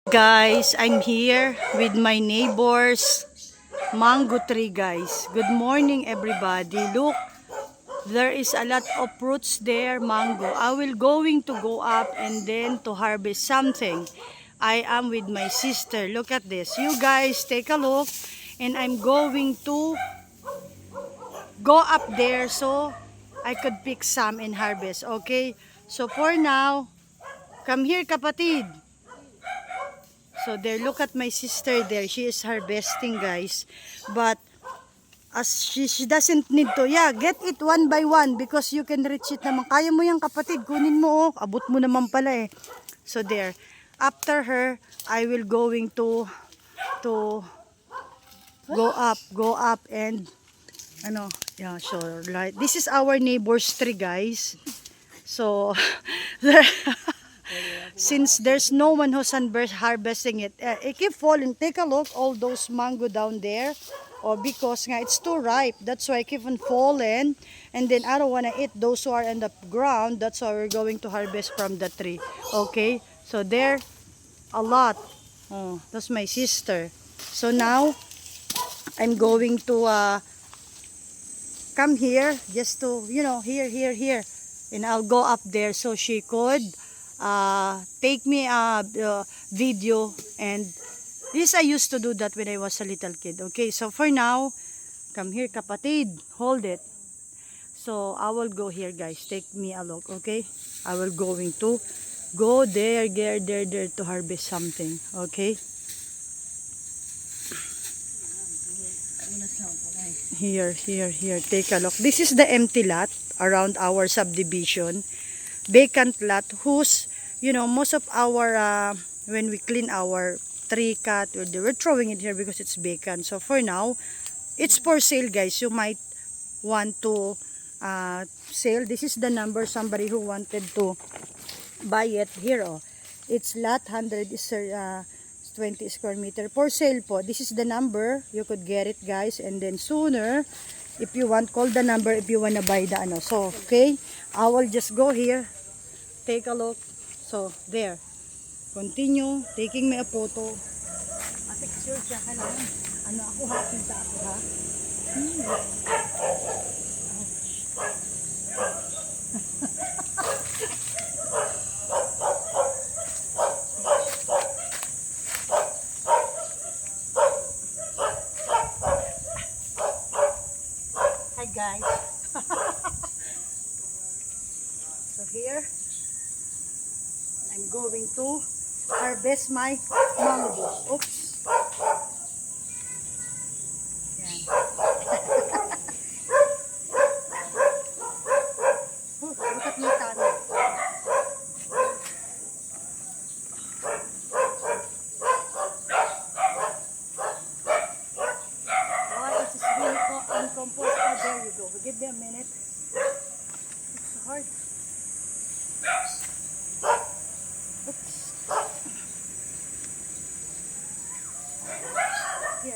Guys, I'm here with my neighbor's mango tree, guys. Good morning, everybody. Look, there is a lot of fruits there, mango. I will going to go up and then to harvest something. I am with my sister. Look at this. You guys take a look, and I'm going to go up there so I could pick some and harvest. Okay? So for now, come here, kapatid. So there, look at my sister there. She is harvesting, guys. But as she doesn't need to. Yeah, get it one by one because you can reach it naman. Kaya mo yan, kapatid. Kunin mo, oh. Abot mo naman pala eh. So there. After her, I will going to go up and ano, yeah, sure. Like this is our neighbor's tree, guys. So there, since there's no one who's harvesting it, it keep falling. Take a look, all those mango down there. Or because nga it's too ripe, that's why I keep on falling. And then I don't want to eat those who are on the ground. That's why we're going to harvest from the tree. Okay, so there, a lot. Oh, that's my sister. So now I'm going to come here just to, here, and I'll go up there so she could take me a video. And this I used to do that when I was a little kid. Okay, so for now, come here, kapatid, hold it. So I will go here, guys. Take me a look. Okay, I will going to go there to harvest something. Okay, here, take a look. This is the empty lot around our subdivision, vacant lot, whose, most of our when we clean our tree cut, we're throwing it here because it's vacant. So for now, it's for sale, guys. You might want to sell. This is the number, somebody who wanted to buy it here. Oh, it's lot 100 is 20 square meter for sale po. This is the number, you could get it, guys. And then sooner, if you want, call the number if you want to buy the ano. So okay, I will just go here, take a look. So there, continue taking me a photo, a picture siya ka lang. Ano ako ha, kita ako ha. Hi guys. So here, I'm going to harvest my mango. Oops. Yan. Oh, look at my tanong. Oh, it's really uncomfortable. Oh, there you go. Give me a minute. It's hard. Oops. Here.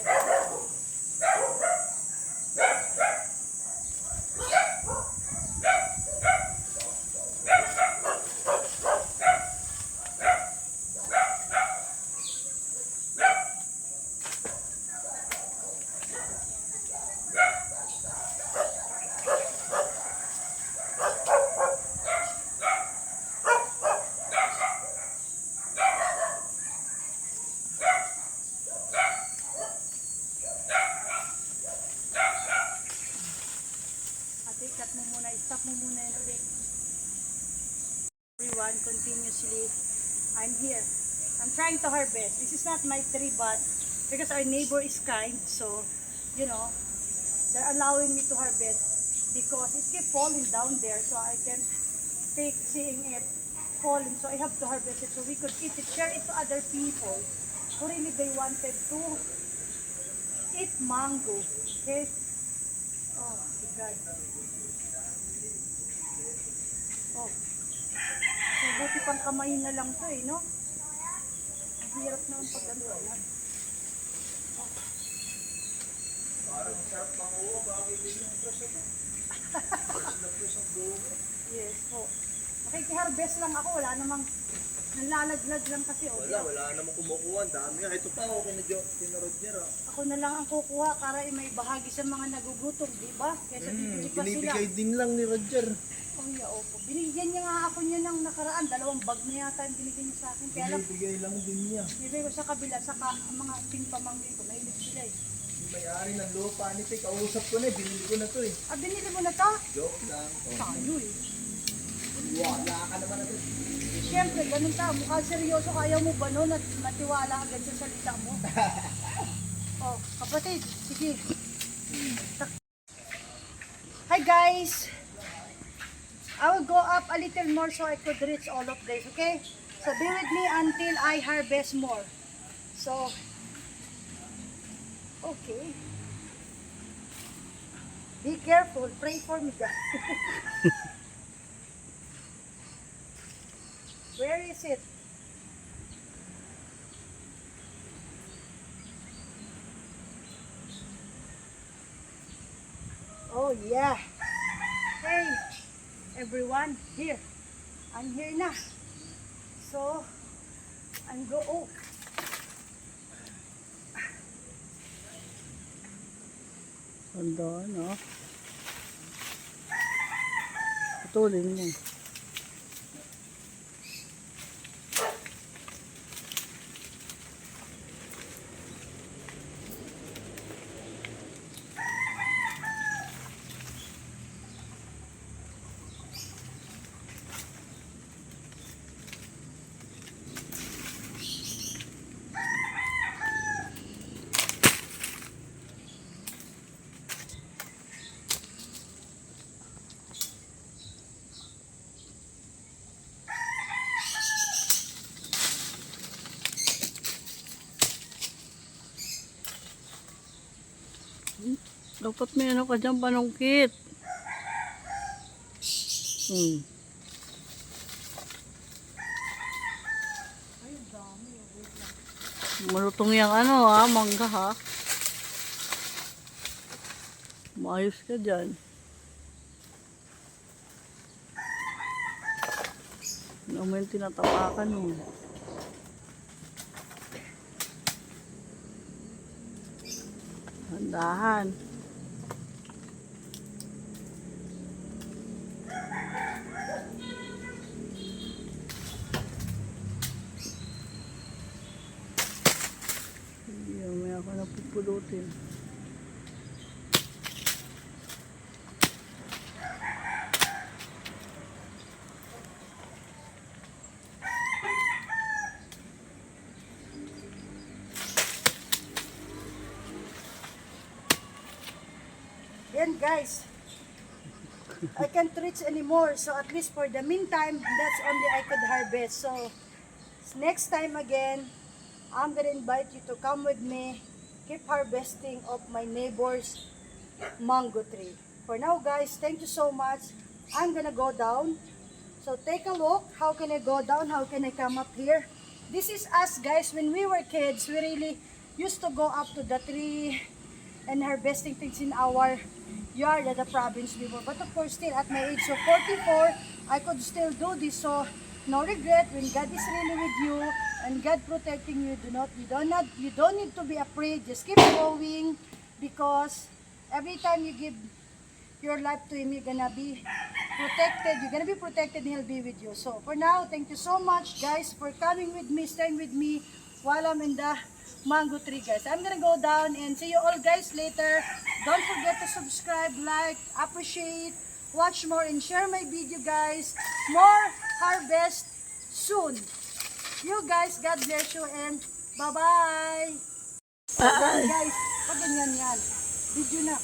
Ate, cut mo muna. Stop mo muna yan ulit. Everyone, continuously, I'm here. I'm trying to harvest. This is not my tree, but because our neighbor is kind, so, they're allowing me to harvest because it keep falling down there, so I can take seeing it falling, so I have to harvest it so we could eat it, share it to other people who really they wanted to eat mango. Okay? Oh, God. Oh. So, buti pang kamay na lang to eh, no? Ang hirap naman pag gano'n. Oh. Parang sarap pang uwa, bagay din yung presyo ko. Yes po. Makikiharvest lang ako, wala namang Nalalaglag lang kasi. O, Wala namang kumukuha. Ang dami nga. Ito pa, okay na kina Roger. ako na lang ang kukuha para may bahagi sa mga nagugutom, di ba? Kaysa bibili pa sila. Binibigay din lang ni Roger. Oh, yeah, opo. Binigyan niya nga ako niya ng nakaraan. 2 bag na yata yung binigyan niya sa akin. Kaya lang, Binibigay lang din niya. bibigay ko sa kabila, saka ang mga pamangkin ko, mahilig sila eh. Yung may-ari ng lupa ni Tay, kausap ko na eh. Binili ko na to eh. Ah, binili mo na to? Joke lang. Oh. Tayo eh. Wala ka naman na to. Siyempre, ganun ka. Mukha seryoso. Kaya mo ba no? Matiwala agad sa salita mo. Oh, kapatid. Sige. Hi guys. I will go up a little more so I could reach all of this. Okay? So be with me until I harvest more. So, okay. Be careful. Pray for me, guys. Where is it? Oh yeah. Hey everyone, here. I'm here na. So, I'm go. Oh. Ganda, no? Putulin mo. Dapat may ano ka dyan, panungkit. Ay, dami. Wait lang. Malutong yung ano ha, mangga ha. Maayos ka dyan. Ano mo yung tinatapakan mo. Handahan. Hindi, may ako na pupulutin. Yan guys. I can't reach anymore. So at least for the meantime, that's only I could harvest. So next time again, I'm gonna invite you to come with me. Keep harvesting of my neighbor's mango tree. For now guys, thank you so much. I'm gonna go down. So take a look. How can I go down? How can I come up here? This is us guys. When we were kids, we really used to go up to the tree and harvesting things in our yard at the province before. But of course, still at my age of 44, I could still do this. So no regret. When God is really with you and God protecting you, you don't need to be afraid. Just keep going, because every time you give your life to Him, you're gonna be protected. You're gonna be protected, and He'll be with you. So for now, thank you so much, guys, for coming with me, staying with me while I'm in the mango tree, guys. I'm gonna go down and see you all guys later. Don't forget to subscribe, like, appreciate, watch more, and share my video, guys. More harvest soon. You guys, God bless you, and bye-bye. Guys, pag ganyan yan. Video na.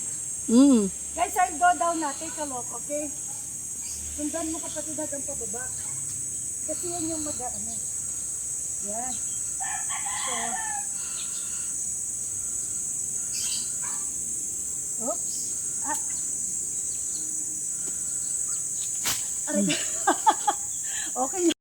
Guys, I'll go down na. Take a look, okay? Sundan mo kapatid hanggang pababa. Kasi yan yung mag-ano. Yan. So, oops. Ah. Aray. Okay.